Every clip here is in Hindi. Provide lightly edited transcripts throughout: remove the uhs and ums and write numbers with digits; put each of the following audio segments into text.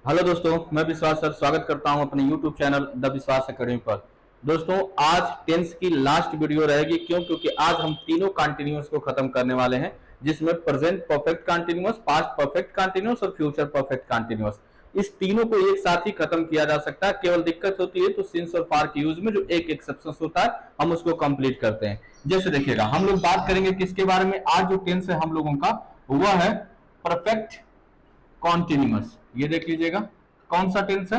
हेलो दोस्तों, मैं विश्वास सर स्वागत करता हूं अपने YouTube चैनल द विश्वास एकेडमी पर। दोस्तों, आज टेंस की लास्ट वीडियो रहेगी। क्योंकि आज हम तीनों कंटिन्यूअस को खत्म करने वाले हैं, जिसमें present perfect continuous, past perfect continuous और फ्यूचर परफेक्ट कंटिन्यूअस, इस तीनों को एक साथ ही खत्म किया जा सकता है। केवल दिक्कत होती है तो सिंस और फार के यूज में जो एक एक्सेप्शन होता है, हम उसको कंप्लीट करते हैं। जैसे देखिएगा, हम लोग बात करेंगे किसके बारे में। आज जो टेंस है हम लोगों का वह है परफेक्ट कॉन्टिन्यूअस। ये देख लीजिएगा, कौन सा टेंस है?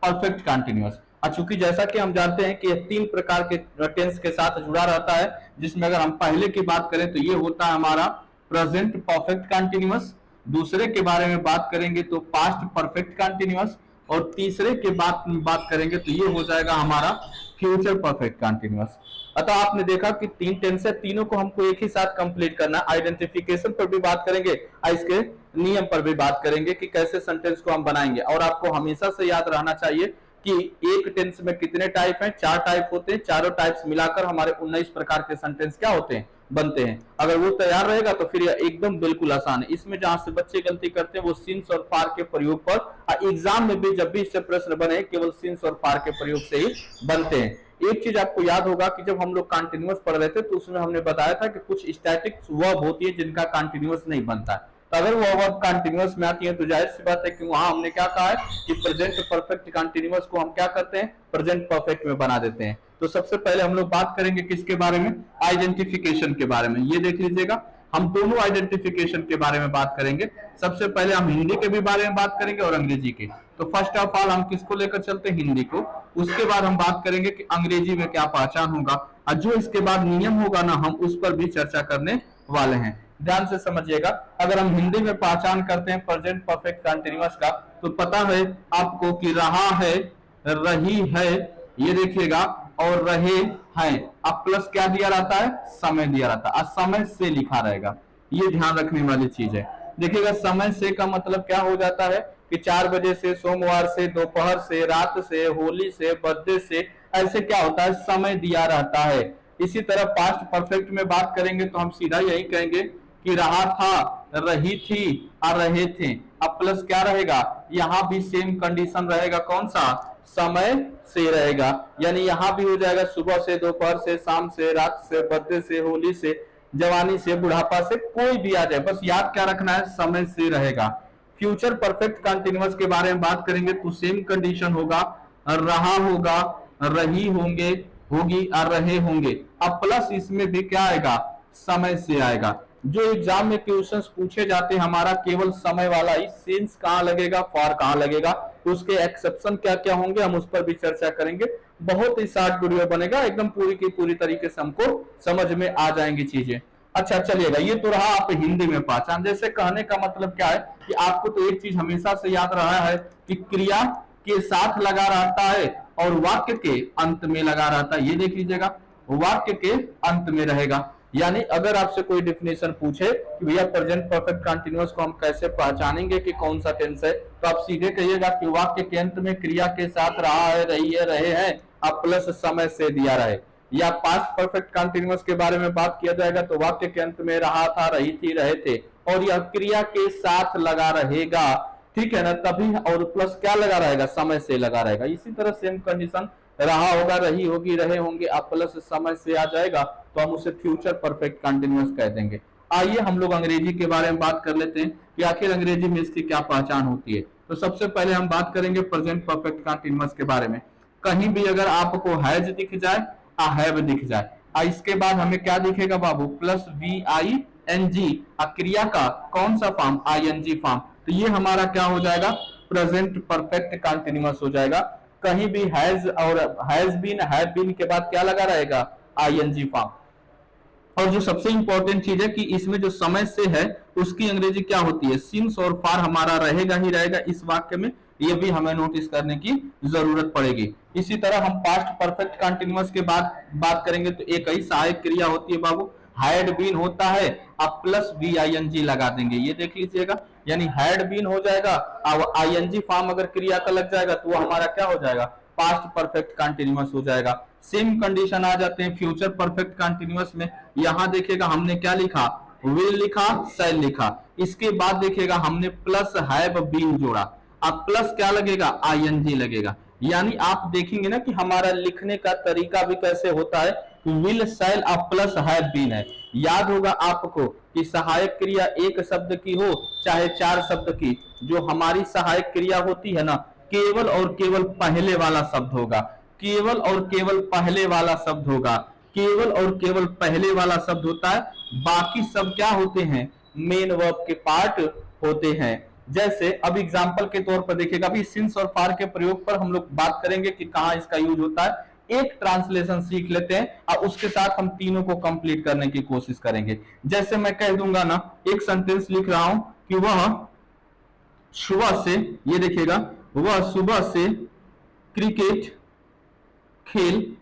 Perfect continuous. चूंकि जैसा कि हम जानते हैं कि यह तीन प्रकार के टेंस के साथ जुड़ा रहता है, जिसमें अगर हम पहले की बात करें तो ये होता है हमारा प्रेजेंट परफेक्ट कॉन्टिन्यूअस, दूसरे के बारे में बात करेंगे तो पास्ट परफेक्ट कॉन्टिन्यूअस, और तीसरे के बात करेंगे तो ये हो जाएगा हमारा फ्यूचर परफेक्ट कॉन्टिन्यूअस। अतः आपने देखा कि तीन टेंस है, तीनों को हमको एक ही साथ कंप्लीट करना। आइडेंटिफिकेशन पर भी बात करेंगे, इसके नियम पर भी बात करेंगे कि कैसे सेंटेंस को हम बनाएंगे। और आपको हमेशा से याद रहना चाहिए कि एक टेंस में कितने टाइप हैं? 4 टाइप होते हैं। चारों टाइप्स मिलाकर हमारे 19 प्रकार के सेंटेंस क्या होते हैं? बनते हैं। अगर वो तैयार रहेगा तो फिर एकदम बिल्कुल आसान है। इसमें जहां से बच्चे गलती करते हैं वो सिंस और फार के प्रयोग पर, एग्जाम में भी जब भी इससे प्रश्न बने केवल सिंस और फार के प्रयोग से ही बनते हैं। एक चीज आपको याद होगा कि जब हम लोग कंटिन्यूअस पढ़ रहे थे तो उसमें हमने बताया था कि कुछ स्टैटिक वर्ब होती है जिनका कंटिन्यूअस नहीं बनता है। तो अगर वो वर्ब कंटिन्यूअस में आती है तो जाहिर सी बात है कि वहां हमने क्या कहा है कि प्रेजेंट परफेक्ट कंटिन्यूअस को हम क्या करते हैं? प्रेजेंट परफेक्ट में बना देते हैं। तो सबसे पहले हम लोग बात करेंगे किसके बारे में? आइडेंटिफिकेशन के बारे में। ये देख लीजिएगा, हम दोनों आइडेंटिफिकेशन के बारे में बात करेंगे। सबसे पहले हम हिंदी के भी बारे में बात करेंगे और अंग्रेजी के। तो फर्स्ट ऑफ ऑल हम किसको लेकर चलते हैं? हिंदी को। उसके बाद हम बात करेंगे कि अंग्रेजी में क्या पहचान होगा, और जो इसके बाद नियम होगा ना, हम उस पर भी चर्चा करने वाले हैं। ध्यान से समझिएगा, अगर हम हिंदी में पहचान करते हैं प्रेजेंट परफेक्ट कंटिन्यूअस का, तो पता है आपको कि रहा है, रही है, ये देखिएगा, और रहे हैं। अब प्लस क्या दिया रहता है? समय दिया रहता है, समय से लिखा रहेगा। ये ध्यान रखने वाली चीज है। देखिएगा, समय से का मतलब क्या हो जाता है कि 4 बजे से, सोमवार से, दोपहर से, रात से, होली से, बर्थडे से, ऐसे क्या होता है? समय दिया रहता है। इसी तरह पास्ट परफेक्ट में बात करेंगे तो हम सीधा यही कहेंगे कि रहा था, रही थी और रहे थे। अब प्लस क्या रहेगा? यहां भी सेम कंडीशन रहेगा। कौन सा? समय से रहेगा। यानी यहां भी हो जाएगा सुबह से, दोपहर से, शाम से, रात से, बर्थडे से, होली से, जवानी से, बुढ़ापा से, कोई भी आ जाए, बस याद क्या रखना है? समय से रहेगा। फ्यूचर परफेक्ट कंटिन्यूअस के बारे में बात करेंगे तो सेम कंडीशन होगा, रहा होगा, रही होंगे, होगी और रहे होंगे। अब प्लस इसमें भी क्या आएगा? समय से आएगा। जो एग्जाम में क्वेश्चंस पूछे जाते हैं हमारा केवल समय वाला ही, सिंस कहां लगेगा, फॉर कहां लगेगा, उसके एक्सेप्शन क्या क्या होंगे, हम उस पर भी चर्चा करेंगे। बहुत ही शॉर्ट वीडियो बनेगा, एकदम पूरी की पूरी तरीके से हमको समझ में आ जाएंगी चीजें। अच्छा चलिएगा, ये तो रहा आप हिंदी में पहचान। जैसे कहने का मतलब क्या है कि आपको तो एक चीज हमेशा से याद रहा है कि क्रिया के साथ लगा रहता है और वाक्य के अंत में लगा रहता है। ये देख लीजिएगा, वाक्य के अंत में रहेगा। यानी अगर आपसे कोई डेफिनेशन पूछे कि भैया प्रेजेंट परफेक्ट कंटिन्यूअस को हम कैसे पहचानेंगे कि कौन सा टेंस है, तो आप सीधे कहिएगा कि वाक्य के अंत में क्रिया के साथ रहा है, रही है, रहे हैं, अब प्लस समय से दिया रहे। या पास्ट परफेक्ट कंटिन्यूअस के बारे में बात किया जाएगा तो वाक्य के अंत में रहा था, रही थी, रहे थे, और यह क्रिया के साथ लगा रहेगा। ठीक है ना? तभी और प्लस क्या लगा रहेगा? समय से लगा रहेगा। इसी तरह सेम कंडीशन, रहा होगा, रही होगी, रहे होंगे, अब प्लस समय से आ जाएगा तो हम उसे फ्यूचर परफेक्ट कंटिन्यूअस कह देंगे। आइए हम लोग अंग्रेजी के बारे में बात कर लेते हैं कि आखिर अंग्रेजी में इसकी क्या पहचान होती है। तो सबसे पहले हम बात करेंगे प्रेजेंट परफेक्ट कंटिन्यूअस के बारे में। कहीं भी अगर आपको हैज दिख जाए, हैव दिख जाए, इसके बाद हमें क्या दिखेगा बाबू? प्लस VING, क्रिया का कौन सा फॉर्म? ING form. तो ये हमारा क्या हो जाएगा? प्रेजेंट परफेक्ट कंटिन्यूअस हो जाएगा। कहीं भी हैज और हैज बीन, हैव बीन के बाद क्या लगा रहेगा? ING form. और जो सबसे इंपॉर्टेंट चीज है कि इसमें जो समय से है उसकी अंग्रेजी क्या होती है? सिंस और फार हमारा रहेगा ही रहेगा इस वाक्य में, ये भी हमें नोटिस करने की जरूरत पड़ेगी। इसी तरह हम पास्ट परफेक्ट कंटिन्यूअस के बाद बात करेंगे तो एक ही सहायक क्रिया होती है बाबू, हैड बीन होता है, आप प्लस VING लगा देंगे। ये देख लीजिएगा, यानी हैड बीन हो जाएगा, अब ING फॉर्म अगर क्रिया का लग जाएगा तो वो हमारा क्या हो जाएगा? पास्ट परफेक्ट कंटिन्यूअस हो जाएगा। सेम कंडीशन आ जाते हैं फ्यूचर परफेक्ट कंटिन्यूअस में। यहां देखिएगा हमने क्या लिखा? विल लिखा, शैल लिखा। इसके बाद देखिएगा हमने प्लस हैव बीन जोड़ा। अब प्लस क्या लगेगा, आईएनजी लगेगा। यानी आप देखेंगे ना कि हमारा लिखने का तरीका भी कैसे होता है, विल शैल अब प्लस हैव बीन है। याद होगा आपको कि सहायक क्रिया एक शब्द की हो चाहे चार शब्द की, जो हमारी सहायक क्रिया होती है ना, केवल और केवल पहले वाला शब्द होगा, केवल और केवल पहले वाला शब्द होगा, केवल और केवल पहले वाला शब्द होता है। बाकी सब क्या होते हैं, मेन वर्ब के पार्ट होते हैं। जैसे अब एग्जांपल के तौर पर देखिएगा, अभी सिंस और फार के प्रयोग पर हम लोग बात करेंगे कि कहां इसका यूज होता है। एक ट्रांसलेशन सीख लेते हैं और उसके साथ हम तीनों को कंप्लीट करने की कोशिश करेंगे। जैसे मैं कह दूंगा ना, एक सेंटेंस लिख रहा हूं कि वह सुबह से, ये देखिएगा, वह सुबह से क्रिकेट खेल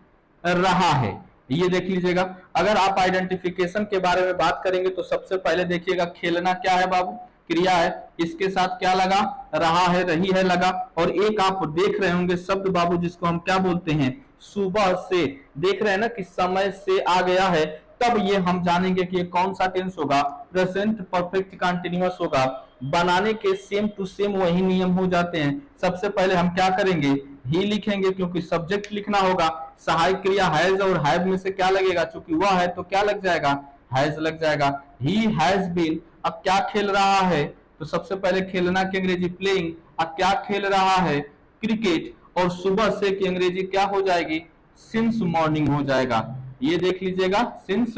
रहा है, ये देख लीजिएगा। अगर आप आइडेंटिफिकेशन के बारे में बात करेंगे तो सबसे पहले देखिएगा, खेलना क्या है बाबू, क्रिया है, इसके साथ क्या लगा, रहा है, रही है लगा। और एक आप देख रहे होंगे शब्द बाबू जिसको हम क्या बोलते हैं, सुबह से। देख रहे हैं ना कि समय से आ गया है, तब ये हम जानेंगे कि ये कौन सा टेंस होगा, प्रेजेंट परफेक्ट कंटीन्यूअस होगा। बनाने के सेम टू सेम वही नियम हो जाते हैं। सबसे पहले हम क्या करेंगे, ही लिखेंगे क्योंकि सब्जेक्ट लिखना होगा। सहायक क्रिया हैज और हैव में से क्या लगेगा, चूंकि वह है तो क्या लग जाएगा, हैज लग जाएगा। ही हैज बीन, अब क्या खेल रहा है, तो सबसे पहले खेलना की अंग्रेजी प्लेइंग, अब क्या खेल रहा है, क्रिकेट। और सुबह से की अंग्रेजी क्या हो जाएगी, सिंस मॉर्निंग हो जाएगा। ये देख लीजिएगा, सिंस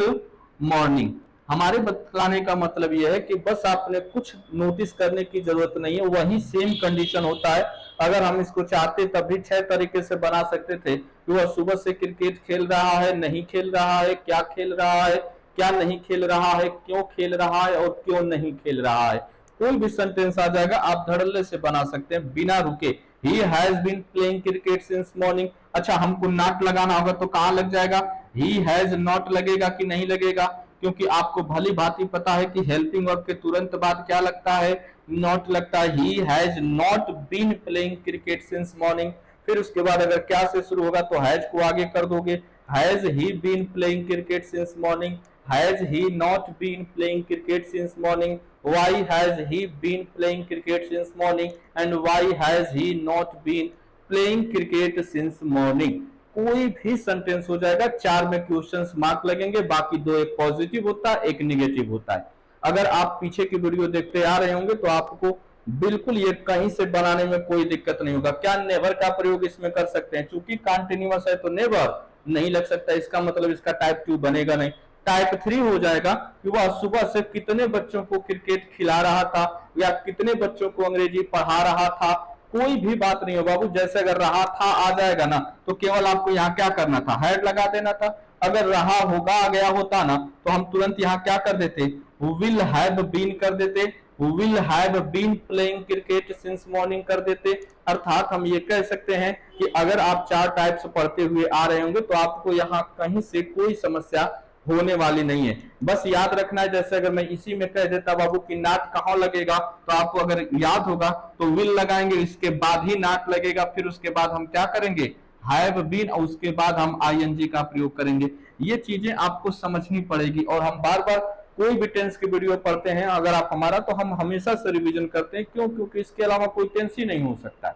मॉर्निंग। हमारे बताने का मतलब यह है कि बस आपने कुछ नोटिस करने की जरूरत नहीं है, वही सेम कंडीशन होता है। अगर हम इसको चाहते तब भी 6 तरीके से बना सकते थे कि वह सुबह से क्रिकेट खेल रहा है, नहीं खेल रहा है, क्या खेल रहा है, क्या नहीं खेल रहा है, क्यों खेल रहा है और क्यों नहीं खेल रहा है। कोई भी सेंटेंस आ जाएगा, आप धड़ल्ले से बना सकते हैं बिना रुके। He has been playing cricket since morning। अच्छा, हमको नॉट लगाना होगा तो कहां लग जाएगा, he has not लगेगा कि नहीं लगेगा, क्योंकि आपको भली भांति पता है कि हेल्पिंग वर्ब के तुरंत बाद क्या लगता है, नॉट लगता है। He has not been playing cricket since morning। फिर उसके बाद अगर क्या से शुरू होगा तो हैज को आगे कर दोगे, has he been playing cricket since morning, has he not been playing cricket since morning, why has he been playing cricket since morning and why has he not been playing cricket since morning। कोई भी सेंटेंस हो जाएगा, 4 में क्वेश्चंस मार्क लगेंगे, बाकी 2 एक पॉजिटिव होता है, एक निगेटिव होता है। अगर आप पीछे की वीडियो देखते आ रहे होंगे तो आपको बिल्कुल ये कहीं से बनाने में कोई दिक्कत नहीं होगा। क्या नेवर का प्रयोग इसमें कर सकते हैं, चूंकि कंटिन्यूअस है तो नेवर नहीं लग सकता, इसका मतलब इसका टाइप 2 बनेगा नहीं। टाइप 3 हो जाएगा कि वह सुबह से कितने बच्चों को क्रिकेट खिला रहा था या कितने बच्चों को अंग्रेजी पढ़ा रहा था। कोई भी बात नहीं हो बाबू, जैसे अगर रहा था आ जाएगा ना तो केवल आपको यहाँ क्या करना था, हैड लगा देना था। अगर रहा होगा आ गया होता ना तो हम तुरंत यहाँ क्या कर देते, विल हैव बीन कर देते, will have been playing cricket since morning कर देते। अर्थात हम ये कह सकते हैं कि अगर आप 4 टाइप्स पढ़ते हुए आ रहे होंगे तो आपको यहाँ कहीं से कोई समस्या होने वाली नहीं है। बस याद रखना है, जैसे अगर मैं इसी में कह देता बाबू कि नाट कहां लगेगा, तो आपको अगर याद होगा तो विल लगाएंगे, इसके बाद ही नाट लगेगा, फिर उसके बाद हम क्या करेंगे, हैव बीन, और उसके बाद हम आईएनजी का प्रयोग करेंगे। ये चीजें आपको समझनी पड़ेगी। और हम बार बार कोई भी टेंस की वीडियो पढ़ते हैं अगर आप हमारा, तो हम हमेशा से रिविजन करते हैं। क्यों, क्योंकि इसके अलावा कोई टेंस ही नहीं हो सकता।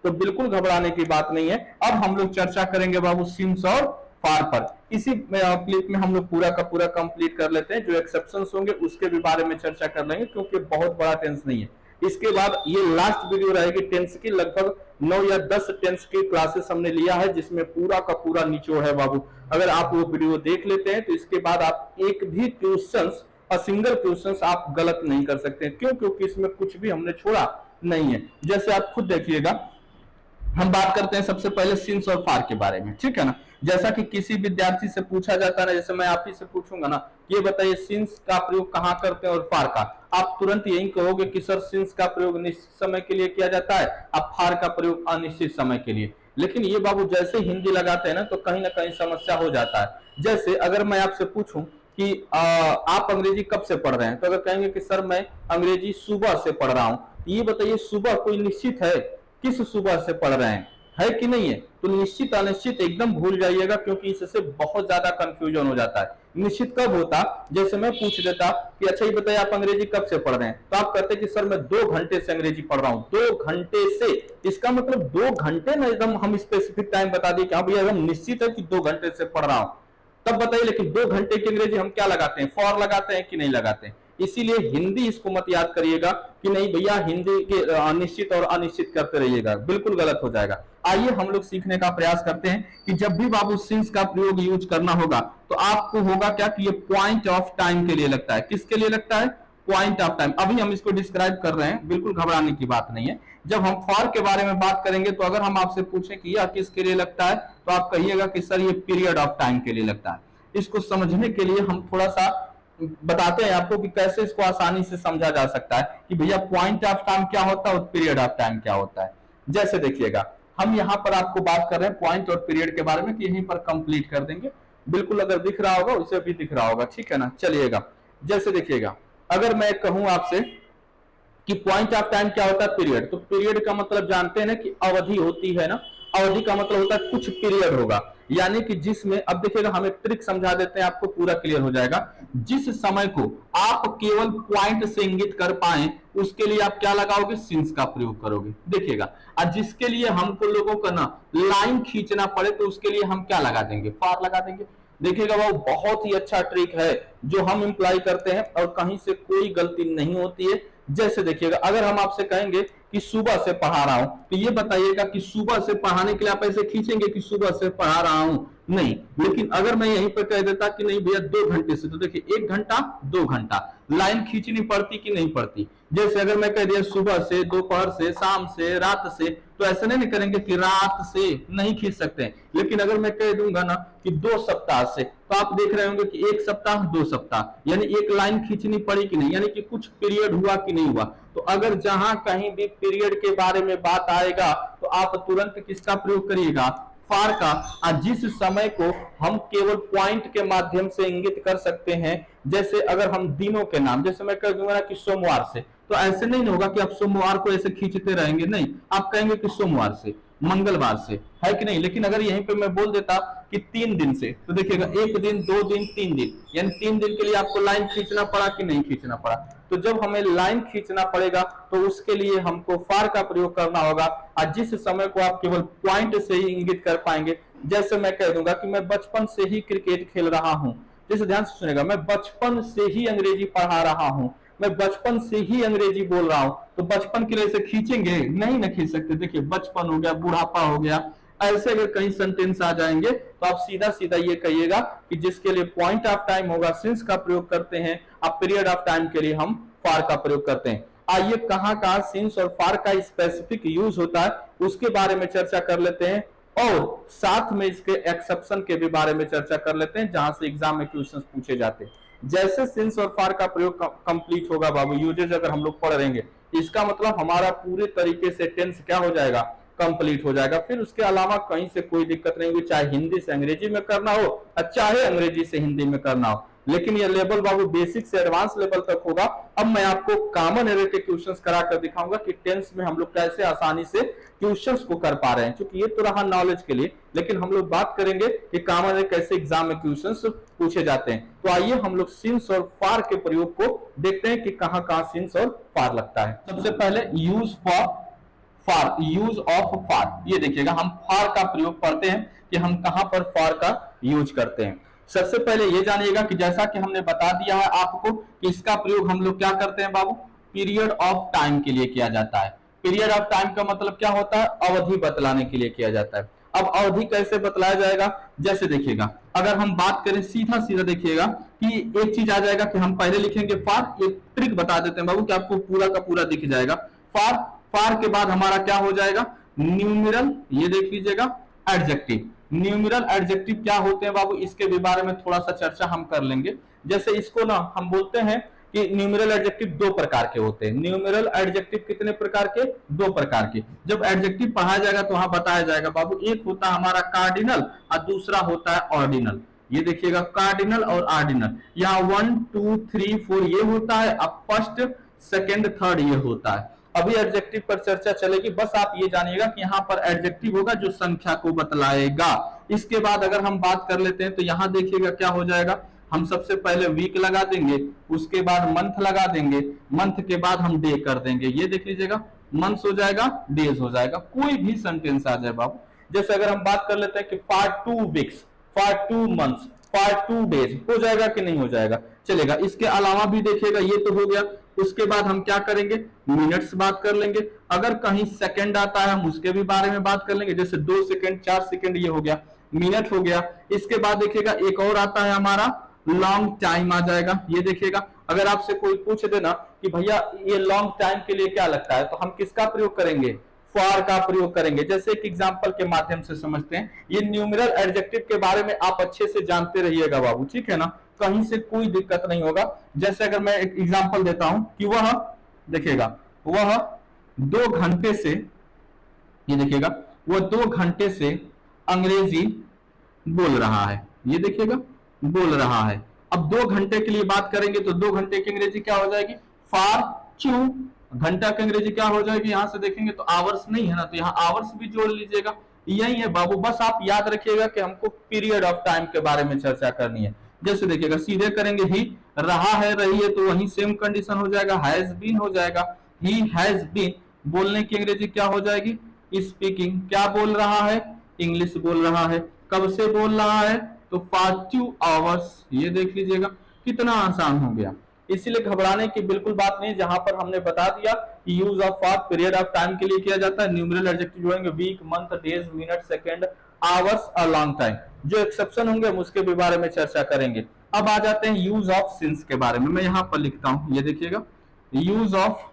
तो बिल्कुल घबराने की बात नहीं है। अब हम लोग चर्चा करेंगे बाबू सिंस और फार पर। इसी क्लिप में हम लोग पूरा का पूरा कंप्लीट कर लेते हैं। जो एक्सेप्शंस होंगे उसके भी बारे में चर्चा कर लेंगे, क्योंकि बहुत बड़ा टेंस नहीं है। इसके बाद ये लास्ट वीडियो रहेगी टेंस की। लगभग 9 या 10 टेंस की क्लासेस हमने लिया है, जिसमें पूरा का पूरा निचोड़ है बाबू। अगर आप वो वीडियो देख लेते हैं तो इसके बाद आप एक भी क्वेश्चंस और सिंगल क्वेश्चंस आप गलत नहीं कर सकते। क्यों, क्योंकि इसमें कुछ भी हमने छोड़ा नहीं है। जैसे आप खुद देखिएगा, हम बात करते हैं सबसे पहले सिंस और फार के बारे में, ठीक है ना। जैसा कि किसी विद्यार्थी से पूछा जाता है ना, जैसे मैं आप ही से पूछूंगा ना, ये बताइए सिंस का प्रयोग कहां करते हैं और फार का, आप तुरंत यही कहोगे कि सर सिंस का प्रयोग निश्चित समय के लिए किया जाता है, अब फार का प्रयोग अनिश्चित समय के लिए। लेकिन ये बाबू जैसे हिंदी लगाते हैं ना तो कहीं ना कहीं समस्या हो जाता है। जैसे अगर मैं आपसे पूछूं कि आप अंग्रेजी कब से पढ़ रहे हैं, तो अगर कहेंगे कि सर मैं अंग्रेजी सुबह से पढ़ रहा हूं, ये बताइए सुबह कोई निश्चित है, किस सुबह से पढ़ रहे हैं, है कि नहीं है। तो निश्चित अनिश्चित एकदम भूल जाइएगा, क्योंकि इससे बहुत ज्यादा कंफ्यूजन हो जाता है। निश्चित कब होता, जैसे मैं पूछ देता कि अच्छा ये बताइए आप अंग्रेजी कब से पढ़ रहे हैं, तो आप कहते कि सर मैं 2 घंटे से अंग्रेजी पढ़ रहा हूं। 2 घंटे से, इसका मतलब 2 घंटे ना, एकदम हम स्पेसिफिक टाइम बता दिए कि हाँ भैया एकदम निश्चित है कि 2 घंटे से पढ़ रहा हूं, तब बताइए। लेकिन 2 घंटे की अंग्रेजी हम क्या लगाते हैं, फॉर लगाते हैं कि नहीं लगाते हैं। इसीलिए हिंदी इसको मत याद करिएगा कि नहीं भैया हिंदी के निश्चित और अनिश्चित करते रहिएगा, बिल्कुल गलत हो जाएगा। आइए हम लोग सीखने का प्रयास करते हैं कि जब भी बाबू सिंस का प्रयोग यूज करना होगा तो आपको होगा क्या कि ये पॉइंट ऑफ टाइम के लिए लगता है। किसके लिए लगता है, पॉइंट ऑफ टाइम। अभी हम इसको डिस्क्राइब कर रहे हैं, बिल्कुल घबराने की बात नहीं है। जब हम फॉर के बारे में बात करेंगे तो अगर हम आपसे पूछें कि यह किसके लिए लगता है, तो आप कहिएगा कि सर ये पीरियड ऑफ टाइम के लिए लगता है। इसको समझने के लिए हम थोड़ा सा बताते हैं आपको कि कैसे इसको आसानी से समझा जा सकता है कि भैया पॉइंट ऑफ टाइम क्या होता है और पीरियड ऑफ टाइम क्या होता है। जैसे देखिएगा हम यहां पर आपको बात कर रहे हैं पॉइंट और पीरियड के बारे में, कि यहीं पर कंप्लीट कर देंगे। बिल्कुल अगर दिख रहा होगा उसे भी दिख रहा होगा, ठीक है ना। चलिएगा, जैसे देखिएगा अगर मैं कहूं आपसे कि पॉइंट ऑफ टाइम क्या होता है, पीरियड, तो पीरियड का मतलब जानते हैं ना कि अवधि होती है ना। अवधि का मतलब होता है कुछ पीरियड होगा, यानी कि जिसमें, अब देखिएगा हम एक ट्रिक समझा देते हैं आपको, पूरा क्लियर हो जाएगा। जिस समय को आप केवल पॉइंट से इंगित कर पाए उसके लिए आप क्या लगाओगे, सिंस का प्रयोग करोगे। देखिएगा, और जिसके लिए हमको लोगों का ना लाइन खींचना पड़े तो उसके लिए हम क्या लगा देंगे, फॉर लगा देंगे। देखिएगा वो बहुत ही अच्छा ट्रिक है जो हम इम्प्लाई करते हैं और कहीं से कोई गलती नहीं होती है। जैसे देखिएगा अगर हम आपसे कहेंगे कि सुबह से पढ़ा रहा हूं, तो ये बताइएगा कि सुबह से पढ़ाने के लिए आप ऐसे खींचेंगे कि सुबह से पढ़ा रहा हूं, नहीं। लेकिन अगर मैं यहीं पर कह देता कि नहीं भैया 2 घंटे से, तो देखिए 1 घंटा 2 घंटा, लाइन खींचनी पड़ती कि नहीं पड़ती। जैसे अगर मैं कह दिया सुबह से, दोपहर से, शाम से, रात से, तो ऐसे नहीं करेंगे कि रात से, नहीं खींच सकते हैं। लेकिन अगर मैं कह दूंगा ना कि 2 सप्ताह से, तो आप देख रहे होंगे कि 1 सप्ताह 2 सप्ताह, यानी एक लाइन खींचनी पड़ी कि नहीं, यानी कि कुछ पीरियड हुआ कि नहीं हुआ। तो अगर जहां कहीं भी पीरियड के बारे में बात आएगा तो आप तुरंत किसका प्रयोग करिएगा, फॉर का। और जिस समय को हम केवल पॉइंट के माध्यम से इंगित कर सकते हैं, जैसे अगर हम दिनों के नाम, जैसे मैं कह दूंगा ना कि सोमवार से, तो ऐसे नहीं होगा कि आप सोमवार को ऐसे खींचते रहेंगे, नहीं, आप कहेंगे कि सोमवार से, मंगलवार से, है कि नहीं। लेकिन अगर यहीं पे मैं बोल देता कि 3 दिन से, तो देखिएगा 1 दिन 2 दिन 3 दिन, यानी 3 दिन के लिए आपको लाइन खींचना पड़ा कि नहीं खींचना पड़ा। तो जब हमें लाइन खींचना पड़ेगा तो उसके लिए हमको फॉर का प्रयोग करना होगा, और जिस समय को आप केवल पॉइंट से ही इंगित कर पाएंगे। जैसे मैं कह दूंगा कि मैं बचपन से ही क्रिकेट खेल रहा हूं, जैसे ध्यान से सुनेगा, मैं बचपन से ही अंग्रेजी पढ़ा रहा हूं, मैं बचपन से ही अंग्रेजी बोल रहा हूं, तो बचपन के लिए से खींचेंगे नहीं, ना खींच सकते। देखिए बचपन हो गया, बुढ़ापा हो गया, ऐसे अगर कहीं सेंटेंस आ जाएंगे तो आप सीधा सीधा ये कहिएगा कि जिसके लिए पॉइंट ऑफ टाइम होगा सिंस का प्रयोग करते हैं, अब पीरियड ऑफ टाइम के लिए हम फॉर का प्रयोग करते हैं। आइए कहां कहां सिंस और फॉर का स्पेसिफिक यूज होता है उसके बारे में चर्चा कर लेते हैं, और साथ में इसके एक्सेप्शन के भी बारे में चर्चा कर लेते हैं जहां से एग्जाम में क्वेश्चंस पूछे जाते हैं। जैसे सिंस और फॉर का प्रयोग कंप्लीट होगा बाबू, यूजेज अगर हम लोग पढ़ रहेंगे, इसका मतलब हमारा पूरे तरीके से टेंस क्या हो जाएगा, कंप्लीट हो जाएगा। फिर उसके अलावा कहीं से कोई दिक्कत नहीं होगी, चाहे हिंदी से अंग्रेजी में करना हो चाहे अंग्रेजी से हिंदी में करना हो। लेकिन ये लेवल बाबू बेसिक से एडवांस लेवल तक होगा। अब मैं आपको कॉमन एरर के क्वेश्चंस कराकर दिखाऊंगा कि टेंस में हम लोग कैसे आसानी से क्वेश्चंस को कर पा रहे हैं। क्योंकि ये तो रहा नॉलेज के लिए, लेकिन हम लोग बात करेंगे कि कॉमन एरर कैसे एग्जाम में क्वेश्चंस पूछे जाते हैं। तो आइए हम लोग सिंस और फॉर के प्रयोग को देखते हैं कि कहां कहां सिंस और फॉर लगता है। सबसे पहले use for, use of for, ये देखिएगा हम फॉर का प्रयोग करते हैं कि हम कहां पर फॉर का यूज करते हैं। सबसे पहले ये जानिएगा कि जैसा कि हमने बता दिया है आपको कि इसका प्रयोग हम लोग क्या करते हैं बाबू, पीरियड ऑफ टाइम के लिए किया जाता है। पीरियड ऑफ टाइम का मतलब क्या होता है, अवधि बतलाने के लिए किया जाता है। अब अवधि कैसे बतलाया जाएगा, जैसे देखिएगा अगर हम बात करें सीधा सीधा देखिएगा कि एक चीज आ जाएगा कि हम पहले लिखेंगे फॉर, एक ट्रिक बता देते हैं बाबू कि आपको पूरा का पूरा दिख जाएगा। फॉर के बाद हमारा क्या हो जाएगा, न्यूमेरल, ये देख लीजिएगा, एडजेक्टिव। न्यूमेरल एडजेक्टिव क्या होते हैं बाबू, इसके भी बारे में थोड़ा सा चर्चा हम कर लेंगे। जैसे इसको ना हम बोलते हैं कि न्यूमेरल एडजेक्टिव 2 प्रकार के होते हैं। न्यूमेरल एडजेक्टिव कितने प्रकार के, 2 प्रकार के। जब एडजेक्टिव पढ़ाया जाएगा तो वहां बताया जाएगा बाबू, एक होता है हमारा कार्डिनल और दूसरा होता है ऑर्डिनल। ये देखिएगा कार्डिनल और ऑर्डिनल, यहाँ 1 2 3 4 ये होता है, अब फर्स्ट सेकेंड थर्ड ये होता है। अभी एडजेक्टिव पर चर्चा चलेगी, बस आप ये जानिएगा कि यहाँ पर एडजेक्टिव होगा जो संख्या को बतलाएगा। इसके बाद अगर हम बात कर लेते हैं तो यहाँ देखिएगा क्या हो जाएगा, हम सबसे पहले वीक लगा देंगे, उसके बाद मंथ लगा देंगे, मंथ के बाद हम डे कर देंगे। ये देख लीजिएगा, मंथ्स हो जाएगा, डेज हो जाएगा, कोई भी सेंटेंस आ जाए बाबू। जैसे अगर हम बात कर लेते हैं कि for 2 weeks, for 2 months, for 2 days, हो जाएगा कि नहीं हो जाएगा, चलेगा। इसके अलावा भी देखिएगा, ये तो हो गया। उसके बाद हम क्या करेंगे, मिनट्स बात कर लेंगे। अगर कहीं सेकंड आता है हम उसके भी बारे में बात कर लेंगे, जैसे 2 सेकंड, 4 सेकंड, ये हो गया, मिनट हो गया। इसके बाद देखिएगा एक और आता है हमारा लॉन्ग टाइम आ जाएगा। ये देखिएगा, अगर आपसे कोई पूछ देना कि भैया ये लॉन्ग टाइम के लिए क्या लगता है, तो हम किसका प्रयोग करेंगे, फॉर का प्रयोग करेंगे। जैसे एक एग्जांपल के माध्यम से समझते हैं, ये न्यूमेरल एडजेक्टिव के बारे में आप अच्छे से जानते रहिएगा बाबू, ठीक है ना, कहीं से कोई दिक्कत नहीं होगा। जैसे अगर मैं एक एग्जांपल देता हूं कि वह देखिएगा, वह 2 घंटे से, ये देखिएगा, वह 2 घंटे से अंग्रेजी बोल रहा है। ये देखिएगा, बोल रहा है। अब 2 घंटे के लिए बात करेंगे तो 2 घंटे की अंग्रेजी क्या हो जाएगी, फॉर 2। घंटा की अंग्रेजी क्या हो जाएगी, यहां से देखेंगे तो आवर्स नहीं है ना, तो यहाँ आवर्स भी जोड़ लीजिएगा। यही है बाबू, बस आप याद रखिएगा कि हमको पीरियड ऑफ टाइम के बारे में चर्चा करनी है। जैसे देखिएगा, सीधे करेंगे ही, रहा है, रही है, तो वही सेम कंडीशन हो जाएगा, हैज बीन हो जाएगा। ही हैज बीन बोलने की अंग्रेजी क्या हो जाएगी, स्पीकिंग। क्या बोल रहा है, इंग्लिश बोल रहा है। कब से बोल रहा है, तो फॉर 2 आवर्स। ये देख लीजिएगा कितना आसान हो गया। इसीलिए घबराने की बिल्कुल बात नहीं, जहां पर हमने बता दिया कि use of for period of time के लिए किया जाता है, न्यूमेरल एडजेक्टिव जोड़ेंगे, week, month, days, minute, second, hours और लॉन्ग टाइम। जो एक्सेप्शन होंगे हम उसके भी बारे में चर्चा करेंगे। अब आ जाते हैं यूज ऑफ सिंस के बारे में। मैं यहां पर लिखता हूं, ये देखिएगा, यूज ऑफ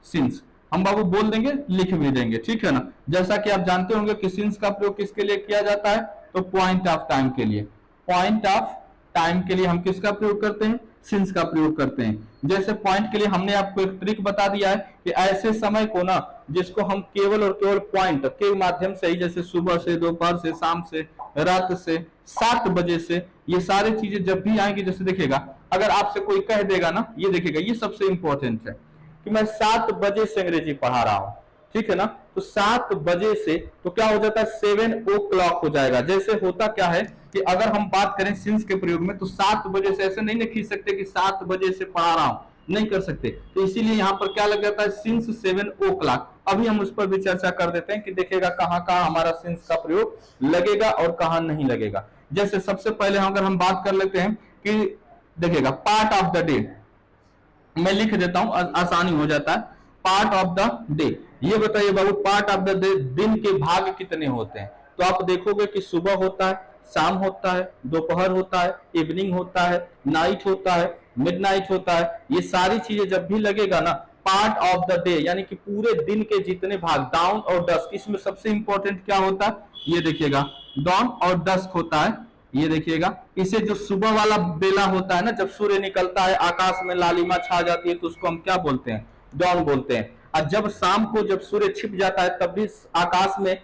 सिंस हम बाबू बोल देंगे, लिख भी देंगे, ठीक है ना। जैसा कि आप जानते होंगे कि सिंस का प्रयोग किसके लिए किया जाता है, तो पॉइंट ऑफ टाइम के लिए। पॉइंट ऑफ टाइम के लिए हम किसका प्रयोग करते हैं, सिंस का प्रयोग करते हैं। जैसे पॉइंट के लिए हमने आपको एक ट्रिक बता दिया है कि ऐसे समय को ना, जिसको हम केवल और केवल पॉइंट के माध्यम से ही, जैसे सुबह से, दोपहर से, शाम से, रात से, 7 बजे से, ये सारी चीजें जब भी आएंगी, जैसे देखिएगा, अगर आपसे कोई कह देगा ना, ये देखिएगा, ये सबसे इंपॉर्टेंट है कि मैं 7 बजे से अंग्रेजी पढ़ा रहा हूं, ठीक है ना, तो 7 बजे से, तो क्या हो जाता है, 7 o'clock हो जाएगा। जैसे होता क्या है कि अगर हम बात करें सिंस के प्रयोग में, तो 7 बजे से ऐसे नहीं ना खींच सकते कि 7 बजे से पढ़ा रहा हूं, नहीं कर सकते। तो इसीलिए यहाँ पर क्या लग जाता है, सिंस 7 o'clock। अभी हम उस पर भी चर्चा कर देते हैं कि देखिएगा कहाँ कहाँ हमारा सिंस का प्रयोग लगेगा और कहाँ नहीं लगेगा। जैसे सबसे पहले अगर हम बात कर लेते हैं कि देखिएगा, पार्ट ऑफ द डे, मैं लिख देता हूं, आसानी हो जाता है। पार्ट ऑफ द डे, ये बताइए बाबू, पार्ट ऑफ द डे, दिन के भाग कितने होते हैं, तो आप देखोगे कि सुबह होता है, शाम होता है, दोपहर होता है, इवनिंग होता है, नाइट होता है, मिडनाइट होता है। ये सारी चीजें जब भी लगेगा ना, पार्ट ऑफ द डे, यानी कि पूरे दिन के जितने भाग, डाउन और डस्क, इसमें सबसे इंपॉर्टेंट क्या होता है, ये देखिएगा, डाउन और डस्क होता है। ये देखिएगा, इसे जो सुबह वाला बेला होता है ना, जब सूर्य निकलता है, आकाश में लालिमा छा जाती है, तो उसको हम क्या बोलते हैं, डॉन बोलते हैं। और जब शाम को जब सूर्य छिप जाता है, तब भी आकाश में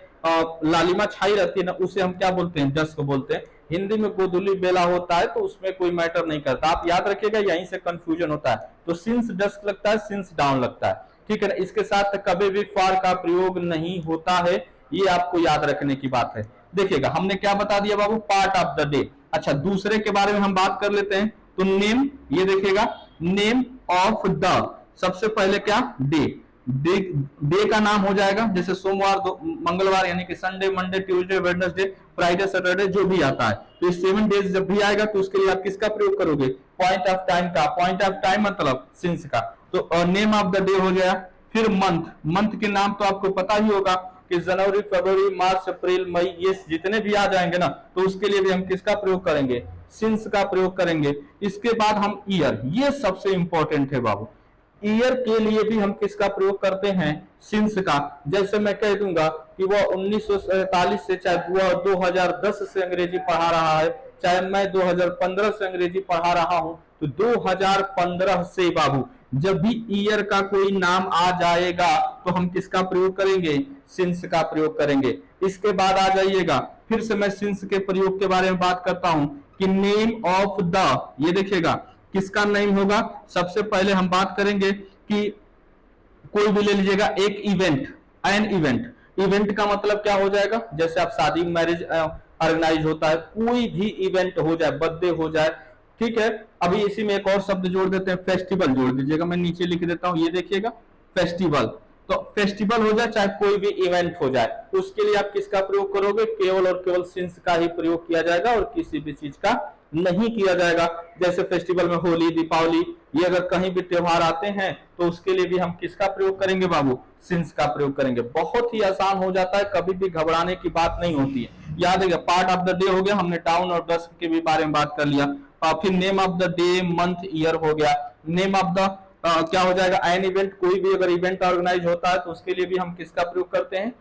लालिमा छाई रहती है ना, उसे हम क्या बोलते हैं, डस्क बोलते हैं। हिंदी में गोधूली बेला होता है, तो उसमें कोई मैटर नहीं करता, आप याद रखिएगा, यहीं से कंफ्यूजन होता है। तो सिंस डस्क लगता है, सिंस डाउन लगता है, ठीक है ना। इसके साथ कभी भी फॉर का प्रयोग नहीं होता है, ये आपको याद रखने की बात है। देखिएगा, हमने क्या बता दिया बाबू, पार्ट ऑफ द डे। अच्छा, दूसरे के बारे में हम बात कर लेते हैं, तो नेम, ये देखिएगा, नेम ऑफ द, सबसे पहले क्या, डे, डे का नाम हो जाएगा, जैसे सोमवार, मंगलवार, यानी कि Sunday, Monday, Tuesday, Wednesday, Friday, Saturday, जो भी आता है। तो ये 7 डेज जब भी आएगा, तो उसके लिए आप किसका प्रयोग करोगे, पॉइंट ऑफ टाइम का। पॉइंट ऑफ टाइम मतलब सिंस का। तो नेम ऑफ द डे हो गया। फिर मंथ, मंथ के नाम तो आपको पता ही होगा कि जनवरी, फरवरी, मार्च, अप्रैल, मई, ये जितने भी आ जाएंगे ना, तो उसके लिए भी हम किसका प्रयोग करेंगे, सिंस का प्रयोग करेंगे। इसके बाद हम ईयर, ये सबसे इंपॉर्टेंट है बाबू, ईयर के लिए भी हम किसका प्रयोग करते हैं, सिंस का। जैसे मैं कह दूंगा कि वह 1947 से, चाहे वह 2010 से अंग्रेजी पढ़ा रहा है, चाहे मैं 2015 से अंग्रेजी पढ़ा रहा हूं, तो 2015 से बाबू जब भी ईयर का कोई नाम आ जाएगा, तो हम किसका प्रयोग करेंगे, सिंस का प्रयोग करेंगे। इसके बाद आ जाइएगा, फिर से मैं सिंस के प्रयोग के बारे में बात करता हूं कि नेम ऑफ द, ये देखिएगा किसका नेम होगा। सबसे पहले हम बात करेंगे कि कोई भी ले लीजिएगा एक इवेंट, एन इवेंट। इवेंट का मतलब क्या हो जाएगा, जैसे आप शादी, मैरिज ऑर्गेनाइज होता है, कोई भी इवेंट हो जाए, बर्थडे हो जाए, ठीक है, अभी इसी में एक और शब्द जोड़ देते हैं, फेस्टिवल जोड़ दीजिएगा, मैं नीचे लिख देता हूं, ये देखिएगा फेस्टिवल। तो फेस्टिवल हो जाए चाहे कोई भी इवेंट हो जाए, उसके लिए आप किसका प्रयोग करोगे, केवल और केवल सिंस का ही प्रयोग किया जाएगा और किसी भी चीज का नहीं किया जाएगा। जैसे फेस्टिवल में होली, दीपावली, ये अगर कहीं भी त्योहार आते हैं तो उसके लिए भी हम किसका प्रयोग करेंगे बाबू, सिंस का प्रयोग करेंगे। बहुत ही आसान हो जाता है, कभी भी घबराने की बात नहीं होती है। याद है, पार्ट ऑफ द डे हो गया, हमने टाउन और डस्क के भी बारे में बात कर लिया। फिर name of the day, month, year हो गया। नेम ऑफ द क्या हो जाएगा, एन इवेंट, कोई भी अगर इवेंट ऑर्गेनाइज होता है तो उसके लिए भी हम किसका प्रयोग करते हैं,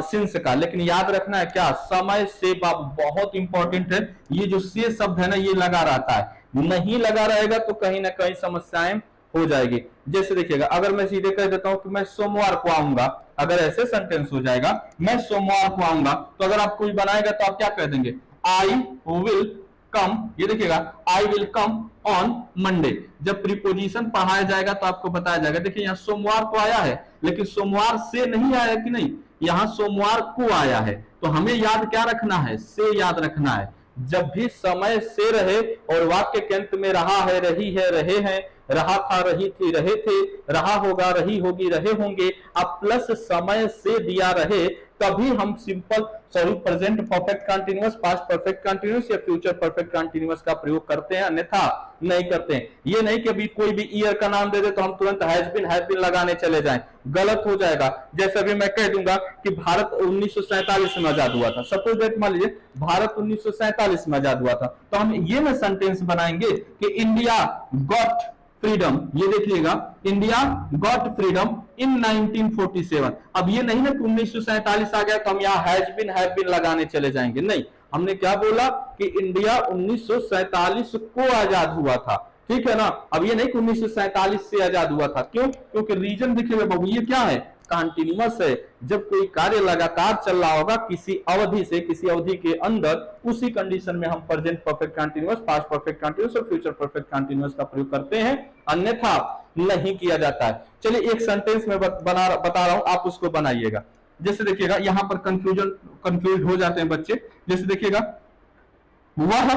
सिंस का। लेकिन याद रखना है क्या, समय से, बहुत इंपॉर्टेंट है, ये जो से शब्द है ना ये लगा रहता है, नहीं लगा रहेगा तो कहीं ना कहीं समस्याएं हो जाएगी। जैसे देखिएगा, अगर मैं सीधे कह देता हूं कि मैं सोमवार को आऊंगा, अगर ऐसे सेंटेंस हो जाएगा, मैं सोमवार को आऊंगा, तो अगर आप कोई बनाएगा तो आप क्या कह देंगे, आई विल कम। ये देखिएगा, I will come on Monday. जब प्रीपोजिशन पढ़ाया जाएगा तो आपको बताया जाएगा। देखिए यहाँ सोमवार को आया है, लेकिन सोमवार से नहीं आया कि नहीं, यहाँ सोमवार को आया है। तो हमें याद क्या रखना है, से याद रखना है। जब भी समय से रहे और वाक्य के अंत में रहा है, रही है, रहे हैं, रहा था, रही थी, रहे थे, रहा होगा, रही होगी, रहे होंगे, अब प्लस समय से दिया रहे, तभी हम simple present perfect continuous, past perfect continuous या फ्यूचर परफेक्ट कंटीन्यूअस का प्रयोग करते हैं, अन्यथा नहीं करते हैं। ये नहीं कि अभी कोई भी ईयर का नाम दे दे तो हम तुरंत हैज बीन लगाने चले जाएं, गलत हो जाएगा। जैसे अभी मैं कह दूंगा कि भारत 1947 में आजाद हुआ था, सपोज दैट, मान लीजिए भारत 1947 में आजाद हुआ था, तो हम ये में सेंटेंस बनाएंगे कि इंडिया गॉट फ्रीडम। ये देखिएगा, इंडिया गॉट फ्रीडम इन 1947। अब ये नहीं ना कि 1947 आ गया तो हम यहाँ हैज बीन लगाने चले जाएंगे, नहीं। हमने क्या बोला कि इंडिया 1947 को आजाद हुआ था, ठीक है ना। अब ये नहीं कि 1947 से आजाद हुआ था, क्यों, क्योंकि रीजन देखिएगा बाबू, ये क्या है, कंटिन्यूअस है। जब कोई कार्य लगातार चल रहा होगा किसी अवधि से किसी अवधि के अंदर, उसी कंडीशन में हम present perfect continuous, past perfect continuous और फ्यूचर परफेक्ट कंटीन्यूअस का प्रयोग करते हैं, अन्यथा नहीं किया जाता है। चलिए एक सेंटेंस में बता रहा हूं, आप उसको बनाइएगा। जैसे देखिएगा, यहां पर कंफ्यूज हो जाते हैं बच्चे। जैसे देखिएगा, वह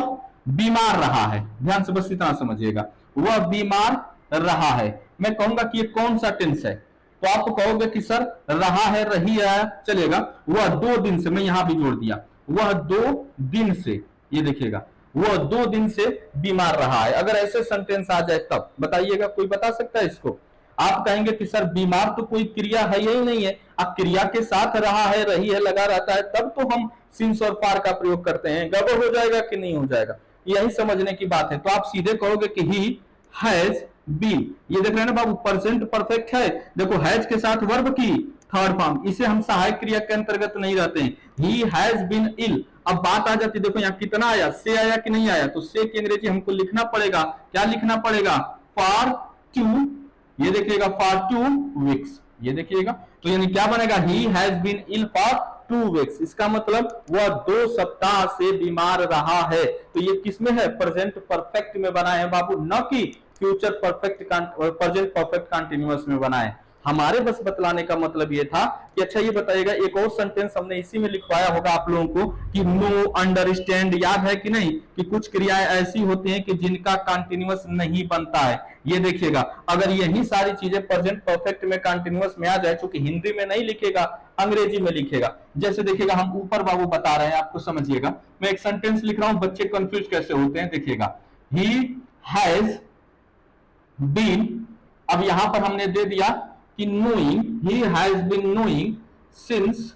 बीमार रहा है, ध्यान से बस इतना समझिएगा, वह बीमार रहा है। मैं कहूंगा कि ये कौन सा टेंस है, तो आप कहोगे कि सर रहा है, रही है, चलेगा। वह 2 दिन से, मैं यहां भी जोड़ दिया, वह 2 दिन से, ये देखिएगा, वह 2 दिन से बीमार रहा है। अगर ऐसे सेंटेंस आ जाए तब बताइएगा, कोई बता सकता है इसको। आप कहेंगे कि सर बीमार तो कोई क्रिया है ही नहीं है, अब क्रिया के साथ रहा है, रही है लगा रहता है, तब तो हम सिंस और फार का प्रयोग करते हैं। गड़बड़ हो जाएगा कि नहीं हो जाएगा, यही समझने की बात है। तो आप सीधे कहोगे कि ही हैज बीन। ये देख रहे हैं ना बाबू, प्रेजेंट परफेक्ट है, देखो हैज के साथ वर्ब की थर्ड फॉर्म, इसे हम सहायक क्रिया के अंतर्गत नहीं रहते हैं। He has been ill. अब बात आ जाती है, देखो यहाँ कितना आया, से आया कि नहीं आया, तो से की अंग्रेजी हमको लिखना पड़ेगा, क्या लिखना पड़ेगा, फॉर 2, ये देखिएगा फॉर 2 वीक्स, ये देखिएगा। तो यानी क्या बनेगा, he has been ill for 2 weeks. इसका मतलब वह 2 सप्ताह से बीमार रहा है। तो ये किसमें है, प्रेजेंट परफेक्ट में बना है बाबू, न कि future perfect present perfect continuous में बनाए। हमारे बस बतलाने का मतलब ये था कि अच्छा ये बताइएगा, एक और सेंटेंस हमने इसी में लिखवाया होगा आप लोगों को कि नो, अंडरस्टैंड, याद है कि नहीं, कि कुछ क्रियाएं ऐसी होती हैं कि जिनका कंटीन्यूअस नहीं बनता है। ये देखिएगा, अगर यही सारी चीजें प्रेजेंट परफेक्ट में कंटीन्यूअस में आ जाए, चूंकि हिंदी में नहीं लिखेगा, अंग्रेजी में लिखेगा। जैसे देखिएगा, हम ऊपर बाबू बता रहे हैं, आपको समझिएगा। मैं एक सेंटेंस लिख रहा हूं, बच्चे कंफ्यूज कैसे होते हैं, देखिएगा, ही हैज बीन। अब यहां पर हमने दे दिया कि knowing, he has been knowing since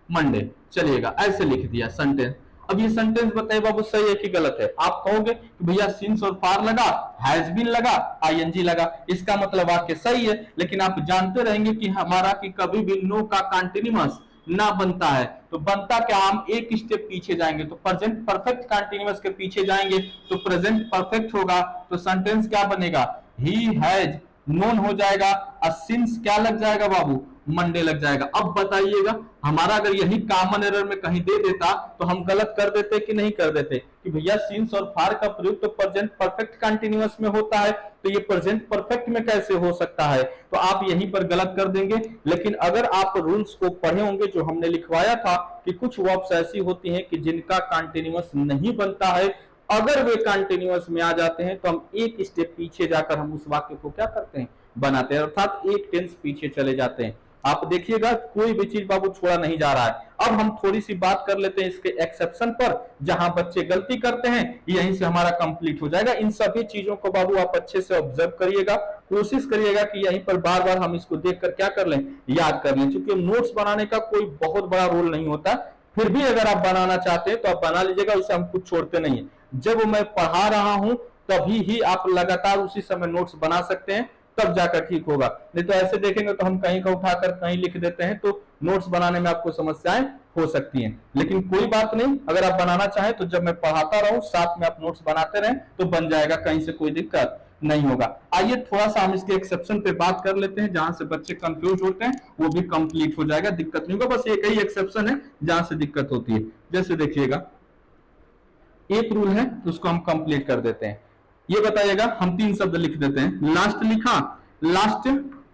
Monday, चलिएगा ऐसे लिख दिया सेंटेंस। अब ये सेंटेंस बताइए बाबू सही है कि गलत है। आप कहोगे कि भैया सिंस और फार लगा, हैज बीन लगा, आईएनजी लगा, इसका मतलब वाक्य सही है। लेकिन आप जानते रहेंगे कि हमारा कि कभी भी नो का कंटीन्यूअस ना बनता है, तो बनता क्या, हम एक स्टेप पीछे जाएंगे, तो प्रेजेंट परफेक्ट कंटीन्यूअस के पीछे जाएंगे तो प्रेजेंट परफेक्ट होगा। तो सेंटेंस क्या बनेगा, ही हैज नोन हो जाएगा, और सिंस क्या लग जाएगा बाबू, मंडे लग जाएगा। अब बताइएगा, हमारा अगर यही कॉमन एरर में कहीं दे देता तो हम गलत कर देते कि नहीं कर देते, कि भैया सिंस और फार का प्रयोग तो प्रेजेंट परफेक्ट कंटीन्यूअस में होता है, तो ये प्रेजेंट परफेक्ट में कैसे हो सकता है, तो आप यहीं पर गलत कर देंगे। लेकिन अगर आप रूल्स को पढ़े होंगे जो हमने लिखवाया था कि कुछ वर्ब्स ऐसी होती हैं कि जिनका कंटीन्यूअस नहीं बनता है, अगर वे कंटिन्यूअस में आ जाते हैं तो हम एक स्टेप पीछे जाकर हम उस वाक्य को क्या करते हैं, बनाते हैं, अर्थात एक टेंस पीछे चले जाते हैं। आप देखिएगा कोई भी चीज बाबू छोड़ा नहीं जा रहा है। अब हम थोड़ी सी बात कर लेते हैं इसके एक्सेप्शन पर, जहां बच्चे गलती करते हैं, यहीं से हमारा कंप्लीट हो जाएगा। इन सभी चीजों को बाबू आप अच्छे से ऑब्जर्व करिएगा, कोशिश करिएगा कि यहीं पर बार बार हम इसको देखकर क्या कर लें, याद कर लें। क्योंकि नोट्स बनाने का कोई बहुत बड़ा रोल नहीं होता, फिर भी अगर आप बनाना चाहते हैं तो आप बना लीजिएगा, उसे हम कुछ छोड़ते नहीं है। जब मैं पढ़ा रहा हूं तभी ही आप लगातार उसी समय नोट्स बना सकते हैं, तब जाकर ठीक होगा। नहीं तो ऐसे देखेंगे तो हम कहीं का उठाकर कहीं लिख देते हैं, तो नोट्स बनाने में आपको समस्याएं हो सकती हैं। लेकिन कोई बात नहीं, अगर आप बनाना चाहें तो जब मैं पढ़ाता रहूं साथ में आप नोट्स बनाते रहें तो बन जाएगा, कहीं से कोई दिक्कत नहीं होगा। आइए थोड़ा सा हम इसके एक्सेप्शन पे बात कर लेते हैं, जहां से बच्चे कंफ्यूज होते हैं वो भी कंप्लीट हो जाएगा, दिक्कत नहीं होगा। बस एक ही एक्सेप्शन है जहां से दिक्कत होती है। जैसे देखिएगा एक रूल है तो उसको हम कंप्लीट कर देते हैं। ये बताइएगा, हम 3 शब्द लिख देते हैं। लास्ट लिखा, लास्ट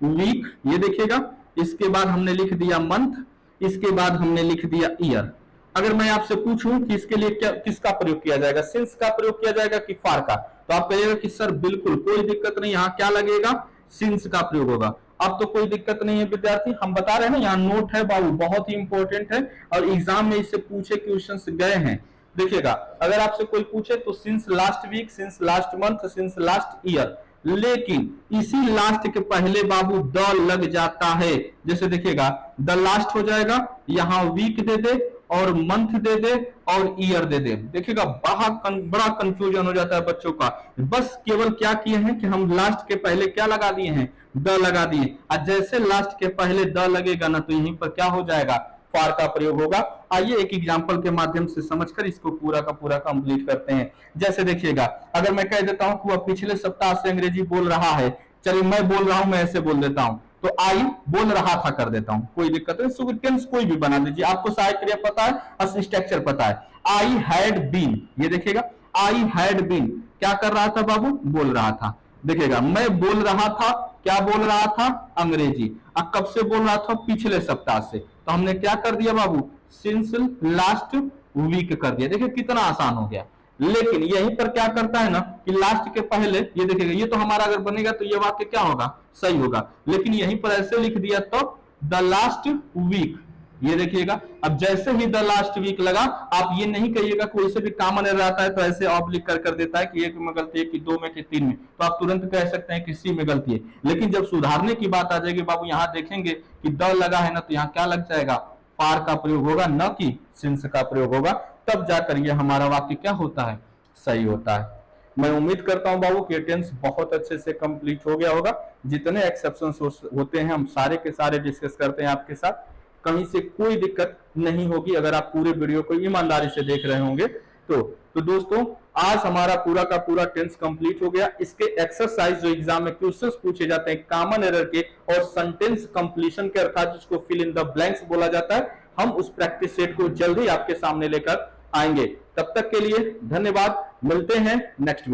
वीक, ये देखिएगा। इसके बाद हमने लिख दिया मंथ, इसके बाद हमने लिख दिया ईयर। अगर मैं आपसे पूछूं कि इसके लिए क्या किसका प्रयोग किया जाएगा, सिंस का प्रयोग किया जाएगा कि फॉर का, तो आप कहिएगा कि सर बिल्कुल कोई दिक्कत नहीं, यहाँ क्या लगेगा, सिंस का प्रयोग होगा। अब तो कोई दिक्कत नहीं है विद्यार्थी, हम बता रहे हैं ना, यहाँ नोट है बाबू, बहुत ही इंपॉर्टेंट है और एग्जाम में इससे पूछे क्वेश्चंस गए हैं। देखिएगा अगर आपसे कोई पूछे तो since last week, since last month, since last year, लेकिन इसी लास्ट के पहले बाबू द लग जाता है। जैसे देखिएगा द लास्ट हो जाएगा, यहां वीक दे दे और मंथ दे दे और ईयर दे दे। देखिएगा बड़ा कंफ्यूजन हो जाता है बच्चों का। बस केवल क्या किए हैं कि हम लास्ट के पहले क्या लगा दिए हैं, द लगा दिए। और जैसे लास्ट के पहले द लगेगा ना तो यहीं पर क्या हो जाएगा, फॉर का प्रयोग होगा। आइए एक एग्जांपल के माध्यम से समझकर इसको पूरा का पूरा कंप्लीट करते हैं। जैसे देखिएगा अगर मैं कह देता हूं कि वह पिछले सप्ताह से अंग्रेजी बोल रहा है, चलिए मैं बोल रहा हूं, मैं ऐसे बोल देता हूं, तो आई बोल रहा था कर देता हूं, कोई दिक्कत नहीं। टेंस कोई भी बना दीजिए, आपको सहायक क्रिया पता है, स्ट्रक्चर पता है। आई हैड बीन, ये देखिएगा आई हैड बीन क्या कर रहा था बाबू, बोल रहा था। देखिएगा मैं बोल रहा था, क्या बोल रहा था, अंग्रेजी। अब कब से बोल रहा था, पिछले सप्ताह से, तो हमने क्या कर दिया बाबू, सिंस लास्ट वीक कर दिया। देखिए कितना आसान हो गया। लेकिन यहीं पर क्या करता है ना कि लास्ट के पहले ये देखिएगा, ये तो हमारा अगर बनेगा तो ये वाक्य क्या होगा, सही होगा। लेकिन यहीं पर ऐसे लिख दिया तो द लास्ट वीक, ये देखिएगा। अब जैसे ही द लास्ट वीक लगा, आप ये नहीं कहिएगा कोई से भी कॉमन एरर आता है तो ऐसे ऑब्लिक कर देता है कि एक में गलती है कि 2 में कि 3 में, तो आप तुरंत कह सकते हैं कि सी में गलती है। लेकिन जब सुधारने की बात आ जाएगी बाबू, यहां देखेंगे कि द लगा है ना तो यहाँ क्या लग जाएगा, फॉर का प्रयोग होगा, न कि सिंस का प्रयोग होगा। तब जाकर ये हमारा वाक्य क्या होता है, सही होता है। मैं उम्मीद करता हूं बाबू कि टेंस बहुत अच्छे से कंप्लीट हो गया होगा। जितने एक्सेप्शंस होते हैं हम सारे के सारे डिस्कस करते हैं आपके साथ, कहीं से कोई दिक्कत नहीं होगी अगर आप पूरे वीडियो को ईमानदारी से देख रहे होंगे तो दोस्तों आज हमारा पूरा का पूरा टेंस कंप्लीट हो गया। इसके एक्सरसाइज जो एग्जाम में क्वेश्चंस पूछे जाते हैं कॉमन एरर के और सेंटेंस कंप्लीशन के, अर्थात जिसको फिल इन द ब्लैंक्स बोला जाता है, हम उस प्रैक्टिस सेट को जल्दी आपके सामने लेकर आएंगे। तब तक के लिए धन्यवाद, मिलते हैं नेक्स्ट वीडियो।